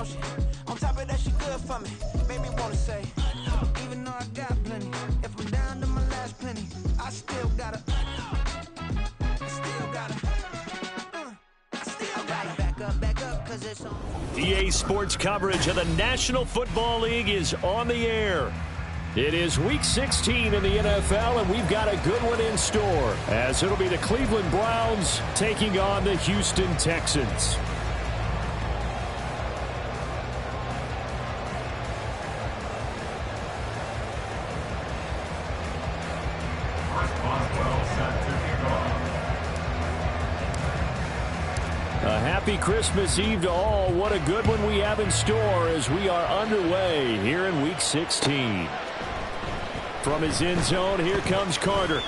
don't she? On top of that, she good for me. Made me wanna say, even though I got plenty, if I'm down to my last penny, I still gotta back up, 'cause it's on. EA Sports coverage of the National Football League is on the air. It is Week 16 in the NFL, and we've got a good one in store, as it'll be the Cleveland Browns taking on the Houston Texans. A happy Christmas Eve to all. What a good one we have in store as we are underway here in Week 16. From his end zone, here comes Carter.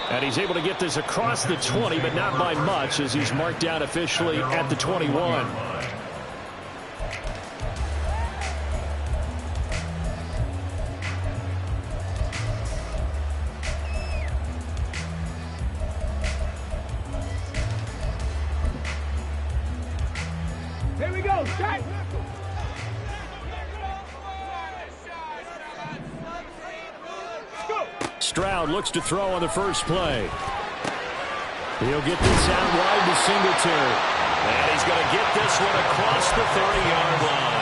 And he's able to get this across the 20, but not by much, as he's marked down officially at the 21. Here we go, shot! Stroud looks to throw on the first play. He'll get this out wide to Singletary. And he's going to get this one across the 30-yard line.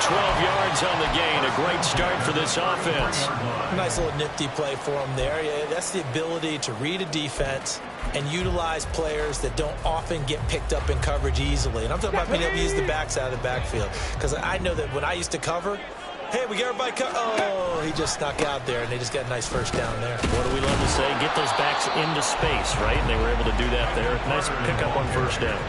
12 yards on the gain. A great start for this offense. Nice little nifty play for him there. Yeah, that's the ability to read a defense and utilize players that don't often get picked up in coverage easily. And I'm talking about being able to use the backs out of the backfield. Because I know that when I used to cover, hey, we got everybody oh, he just snuck out there, and they just got a nice first down there. What do we love to say? Get those backs into space, right? And they were able to do that there. Nice pickup on first down.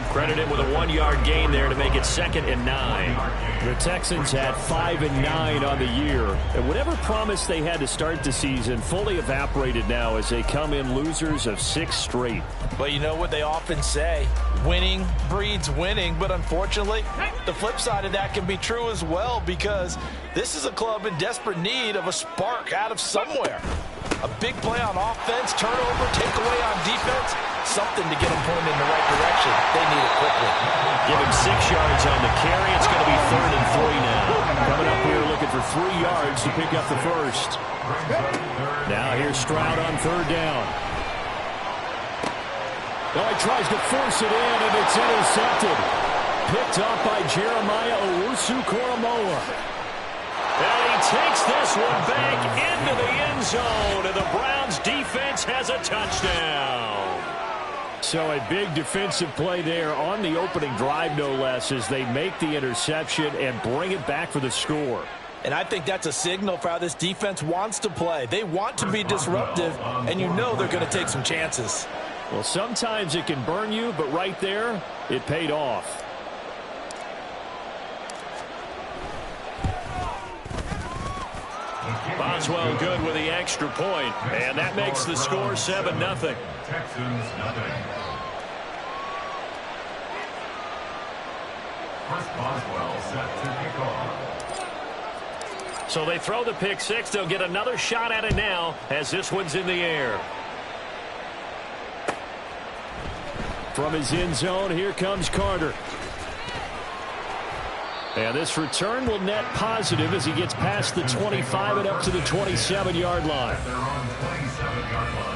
Credited with a 1-yard gain there to make it 2nd and 9. The Texans had 5 and 9 on the year. And whatever promise they had to start the season fully evaporated now as they come in losers of 6 straight. But you know what they often say? Winning breeds winning. But unfortunately, the flip side of that can be true as well, because this is a club in desperate need of a spark out of somewhere. A big play on offense, turnover, takeaway on defense, something to get them pointed in the right direction. They need it quickly. Give him 6 yards on the carry. It's going to be 3rd and 3 now. Coming up here looking for 3 yards to pick up the first. Now here's Stroud on 3rd down. Oh, he tries to force it in, and it's intercepted. Picked up by Jeremiah Owusu-Koramoah. And he takes this one back into the end zone, and the Browns defense has a touchdown. So a big defensive play there on the opening drive, no less, as they make the interception and bring it back for the score. And I think that's a signal for how this defense wants to play. They want to be disruptive, and you know they're going to take some chances. Well, sometimes it can burn you, but right there, it paid off. Boswell good with the extra point, and that makes the score 7-0. Texans nothing. First Boswell set to kick off. So they throw the pick six. They'll get another shot at it now as this one's in the air. From his end zone, here comes Carter. And this return will net positive as he gets past the 25 and up to the 27-yard line. They're on 27-yard line.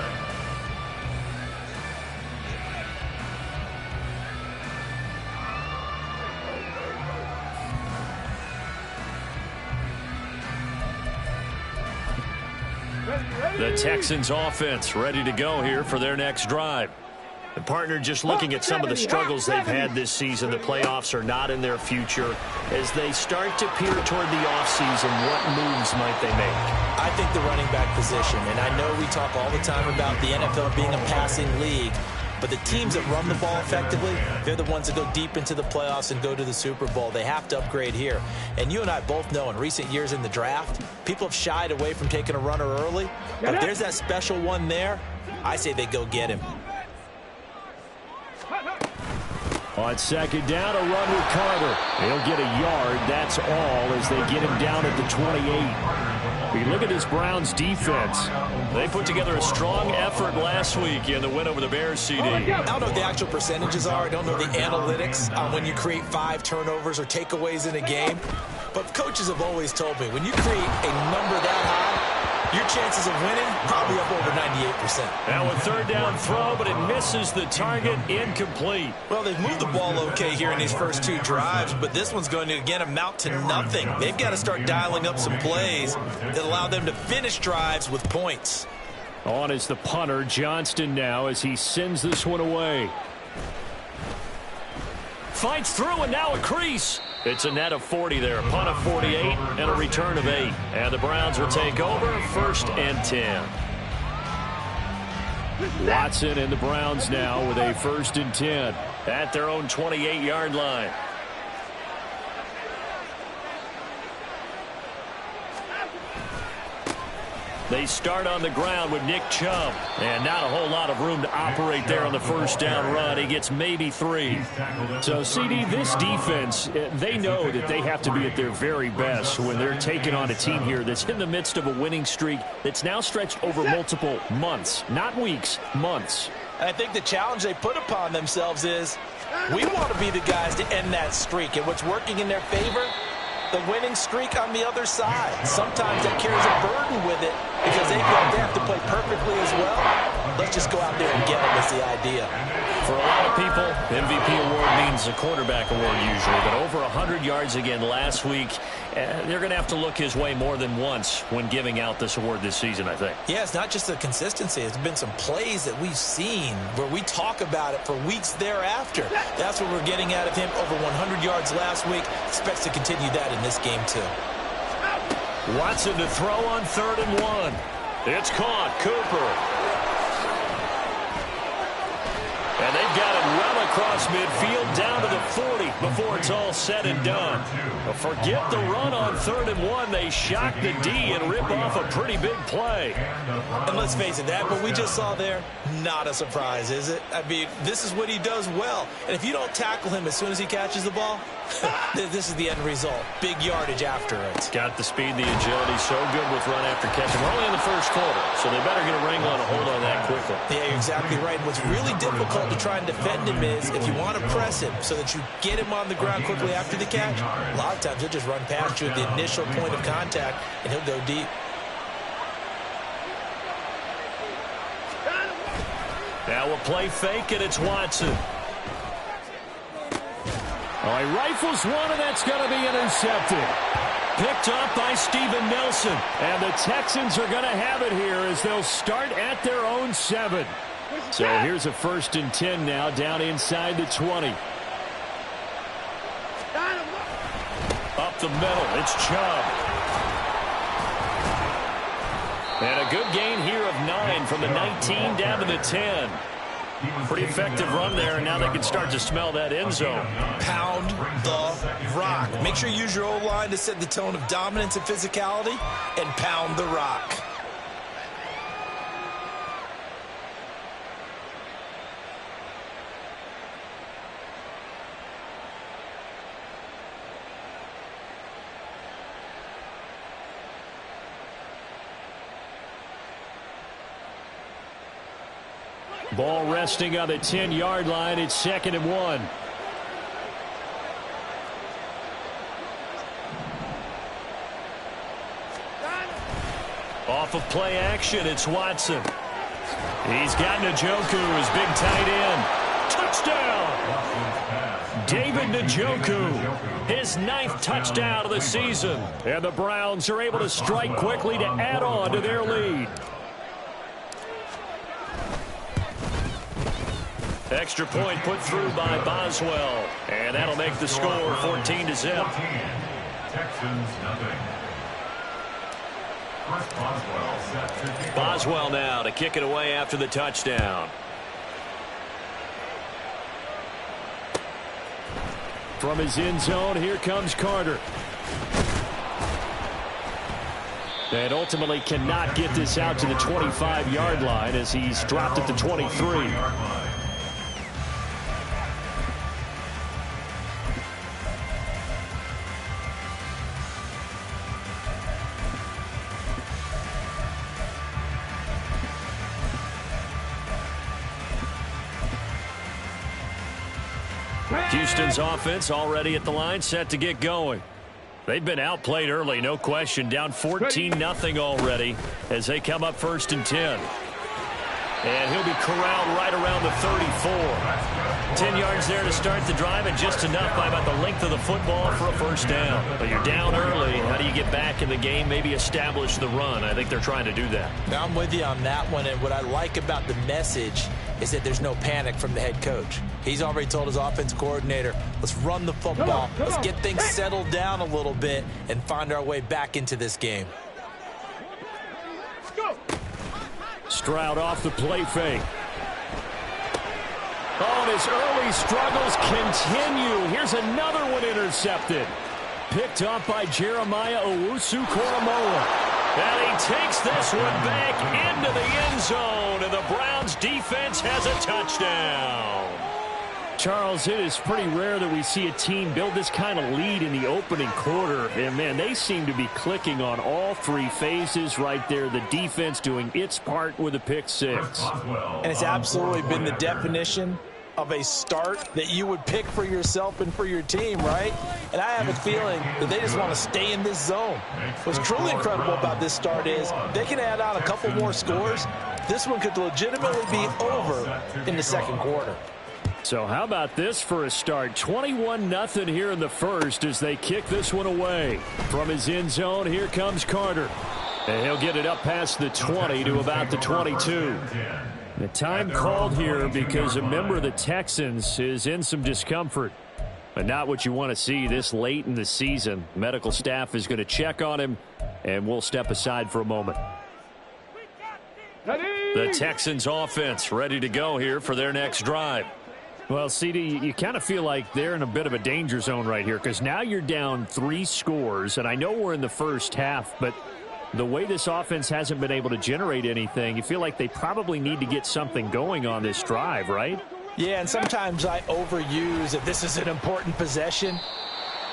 The Texans offense ready to go here for their next drive. The partner, just looking at some of the struggles they've had this season, the playoffs are not in their future. As they start to peer toward the offseason, what moves might they make? I think the running back position, and I know we talk all the time about the NFL being a passing league, but the teams that run the ball effectively, they're the ones that go deep into the playoffs and go to the Super Bowl. They have to upgrade here. And you and I both know in recent years in the draft, people have shied away from taking a runner early. But if there's that special one there, I say they go get him. On second down, a run with Carter. He'll get a yard, that's all, as they get him down at the 28. We look at this Browns defense. They put together a strong effort last week in the win over the Bears, CD. I don't know what the actual percentages are. I don't know the analytics on when you create 5 turnovers or takeaways in a game. But coaches have always told me, when you create a number that high, your chances of winning probably up over 98%. Now a 3rd down throw, but it misses the target, incomplete. Well, they've moved the ball okay here in these first 2 drives, but this one's going to, again, amount to nothing. They've got to start dialing up some plays that allow them to finish drives with points. On is the punter, Johnston, now as he sends this one away. Fights through, and now a crease. It's a net of 40 there, a punt of 48, and a return of 8. And the Browns will take over, 1st and 10. Watson and the Browns now with a 1st and 10 at their own 28-yard line. They start on the ground with Nick Chubb. And not a whole lot of room to operate there on the 1st down run. He gets maybe 3. So, CD, this defense, they know that they have to be at their very best when they're taking on a team here that's in the midst of a winning streak that's now stretched over multiple months. Not weeks, months. I think the challenge they put upon themselves is, we want to be the guys to end that streak. And what's working in their favor? The winning streak on the other side. Sometimes that carries a burden with it because they have to play perfectly as well. Let's just go out there and get them is the idea. For a lot of people, MVP award means a quarterback award usually, but over 100 yards again last week. They're going to have to look his way more than once when giving out this award this season, I think. Yeah, it's not just the consistency. It's been some plays that we've seen where we talk about it for weeks thereafter. That's what we're getting out of him. Over 100 yards last week. Expects to continue that in this game, too. Watson to throw on 3rd and 1. It's caught. Cooper. And they've got it well across midfield down to the 40 before it's all said and done. But forget the run on 3rd and 1. They shock the D and rip off a pretty big play. And let's face it, that what we just saw there, not a surprise, is it? I mean, this is what he does well. And if you don't tackle him as soon as he catches the ball, this is the end result. Big yardage after it. Got the speed, the agility, so good with run after catch. And we're only in the 1st quarter, so they better get a wrangle and a hold on that quickly. Yeah, you're exactly right. What's really difficult to try and defend him is if you want to press him so that you get him on the ground quickly after the catch, a lot of times he'll just run past you at the initial point of contact, and he'll go deep. Now a play fake, and it's Watson. Oh, he rifles one, and that's going to be intercepted. Picked up by Steven Nelson. And the Texans are going to have it here as they'll start at their own 7. So here's a 1st and 10 now down inside the 20. Up the middle, it's Chubb. And a good gain here of 9 from the 19 down to the 10. Pretty effective run there, and now they can start to smell that end zone. Pound the rock. Make sure you use your O-line to set the tone of dominance and physicality, and pound the rock. Ball resting on the 10-yard line. It's 2nd and 1. Off of play action, it's Watson. He's got Njoku, his big tight end. Touchdown! David Njoku, his 9th touchdown of the season. And the Browns are able to strike quickly to add on to their lead. Extra point put through by Boswell. And that'll make the score 14-0. Texans nothing. Boswell set to kick off. Boswell now to kick it away after the touchdown. From his end zone, here comes Carter. And ultimately cannot get this out to the 25-yard line as he's dropped at the 23. Houston's offense already at the line, set to get going. They've been outplayed early, no question. Down 14-0 already as they come up 1st and 10. And he'll be corralled right around the 34. 10 yards there to start the drive, and just enough by about the length of the football for a first down. But you're down early. How do you get back in the game, maybe establish the run? I think they're trying to do that. Now, I'm with you on that one, and what I like about the message is that there's no panic from the head coach. He's already told his offense coordinator, let's run the football. Let's get things settled down a little bit and find our way back into this game. Stroud off the play fake. Oh, and his early struggles continue. Here's another one intercepted. Picked up by Jeremiah Owusu-Koramoah. And he takes this one back into the end zone, and the Browns defense has a touchdown. Charles, it is pretty rare that we see a team build this kind of lead in the opening quarter. And, man, they seem to be clicking on all 3 phases right there. The defense doing its part with a pick 6. And it's absolutely been the definition of a start that you would pick for yourself and for your team, right? And I have a feeling that they just want to stay in this zone. What's truly incredible about this start is they can add on a couple more scores. This one could legitimately be over in the second quarter. So how about this for a start? 21-0 here in the first as they kick this one away. From his end zone, here comes Carter. And he'll get it up past the 20 to about the 22. The time called here because a member of the Texans is in some discomfort. But not what you want to see this late in the season. Medical staff is going to check on him, and we'll step aside for a moment. The Texans offense ready to go here for their next drive. Well, CD, you kind of feel like they're in a bit of a danger zone right here because now you're down 3 scores, and I know we're in the first half, but the way this offense hasn't been able to generate anything, you feel like they probably need to get something going on this drive, right? Yeah, and sometimes I overuse that this is an important possession,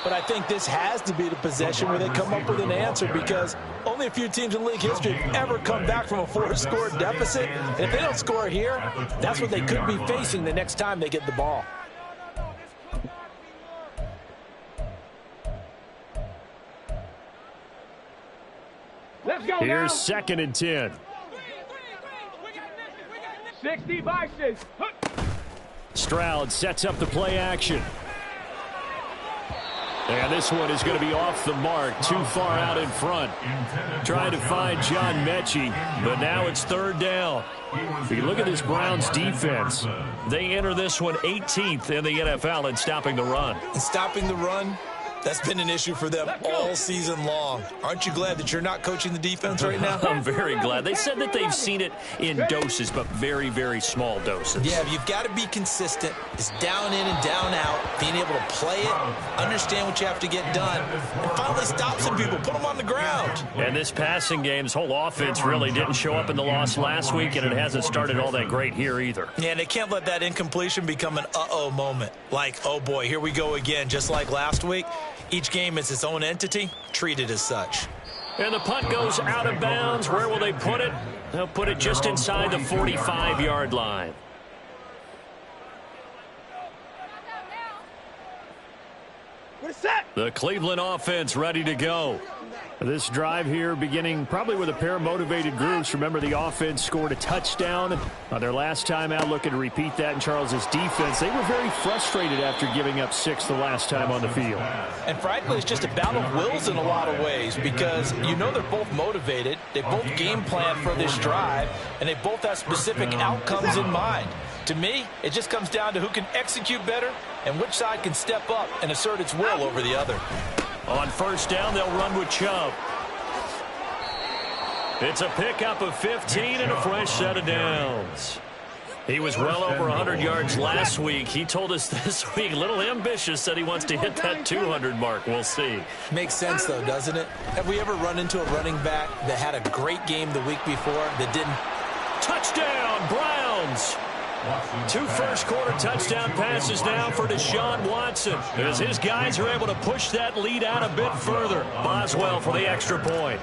but I think this has to be the possession where they come up with an answer because only a few teams in league history have ever come back from a 4-score deficit. And if they don't score here, that's what they could be facing the next time they get the ball. Let's go. Here's now. 2nd and 10. 60 vices. Stroud sets up the play action. And this one is going to be off the mark, too far out in front. Trying to find John Mechie, but now it's 3rd down. If you look at this Browns defense, they enter this one 18th in the NFL in stopping the run. And stopping the run, that's been an issue for them all season long. Aren't you glad that you're not coaching the defense right now? I'm very glad. They said that they've seen it in doses, but very, very small doses. Yeah, you've got to be consistent. It's down in and down out, being able to play it, understand what you have to get done, and finally stop some people, put them on the ground. And this passing game, this whole offense really didn't show up in the loss last week, and it hasn't started all that great here either. Yeah, and they can't let that incompletion become an uh-oh moment. Like, oh boy, here we go again, just like last week. Each game is its own entity, treated as such. And the punt goes out of bounds. Where will they put it? They'll put it just inside the 45-yard line. The Cleveland offense ready to go. This drive here beginning probably with a pair of motivated groups. Remember, the offense scored a touchdown on their last time out. Looking to repeat that in Charles's defense. They were very frustrated after giving up 6 the last time on the field. And frankly, it's just a battle of wills in a lot of ways because you know they're both motivated. They both game plan for this drive, and they both have specific outcomes in mind. To me, it just comes down to who can execute better and which side can step up and assert its will over the other. On 1st down, they'll run with Chubb. It's a pickup of 15 and a fresh set of downs. He was well over 100 yards last week. He told us this week, a little ambitious, said he wants to hit that 200 mark. We'll see. Makes sense, though, doesn't it? Have we ever run into a running back that had a great game the week before that didn't? Touchdown, Browns! 2 first-quarter touchdown passes now for Deshaun Watson as his guys are able to push that lead out a bit further. Boswell for the extra point.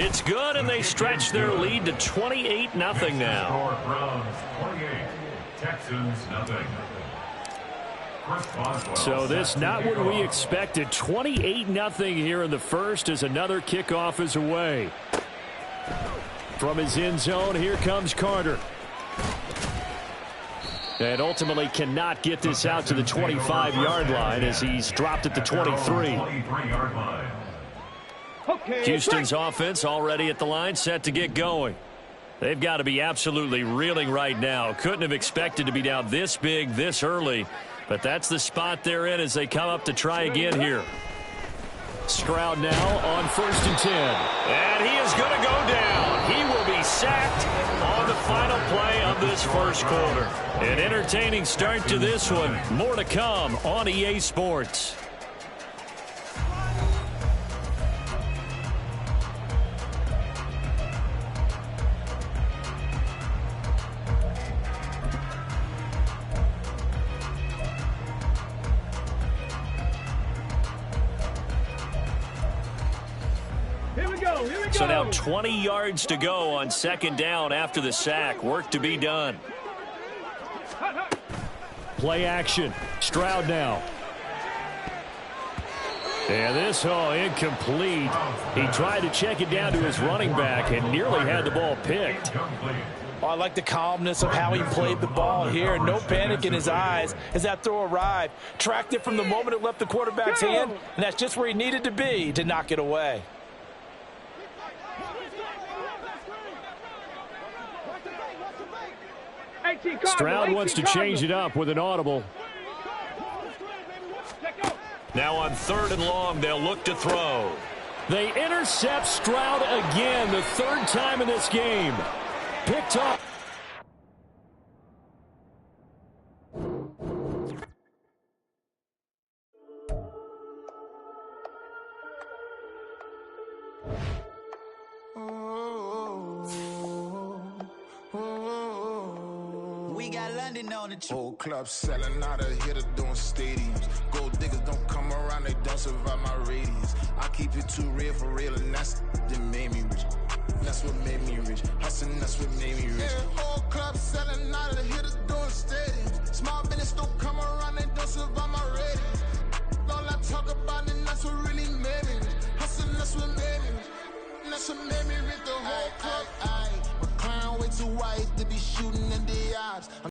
It's good, and they stretch their lead to 28-0 now. Score Browns 28, Texans nothing. So this not what we expected. 28-0 here in the first as another kickoff is away. From his end zone, here comes Carter. And ultimately cannot get this out to the 25-yard line as he's dropped at the 23. Houston's offense already at the line, set to get going. They've got to be absolutely reeling right now. Couldn't have expected to be down this big this early, but that's the spot they're in as they come up to try again here. Stroud now on 1st and 10. And he is going to go down. He will be sacked on the final play of this first quarter. An entertaining start to this one. More to come on EA Sports. So now 20 yards to go on 2nd down after the sack. Work to be done. Play action. Stroud now. And this, incomplete. He tried to check it down to his running back and nearly had the ball picked. Oh, I like the calmness of how he played the ball here. No panic in his eyes as that throw arrived. Tracked it from the moment it left the quarterback's hand, and that's just where he needed to be to knock it away. Stroud wants to change it up with an audible. Now on 3rd and long, they'll look to throw. They intercept Stroud again, the 3rd time in this game. Picked up. Whole club selling out of hitter doing stadiums. Gold diggers don't come around, they don't survive my radius. I keep it too real for real, and that's that made me rich. That's what made me rich. Hustling, that's what made me rich. Yeah, whole club selling out of hitters doing stadiums. Small business don't come around, they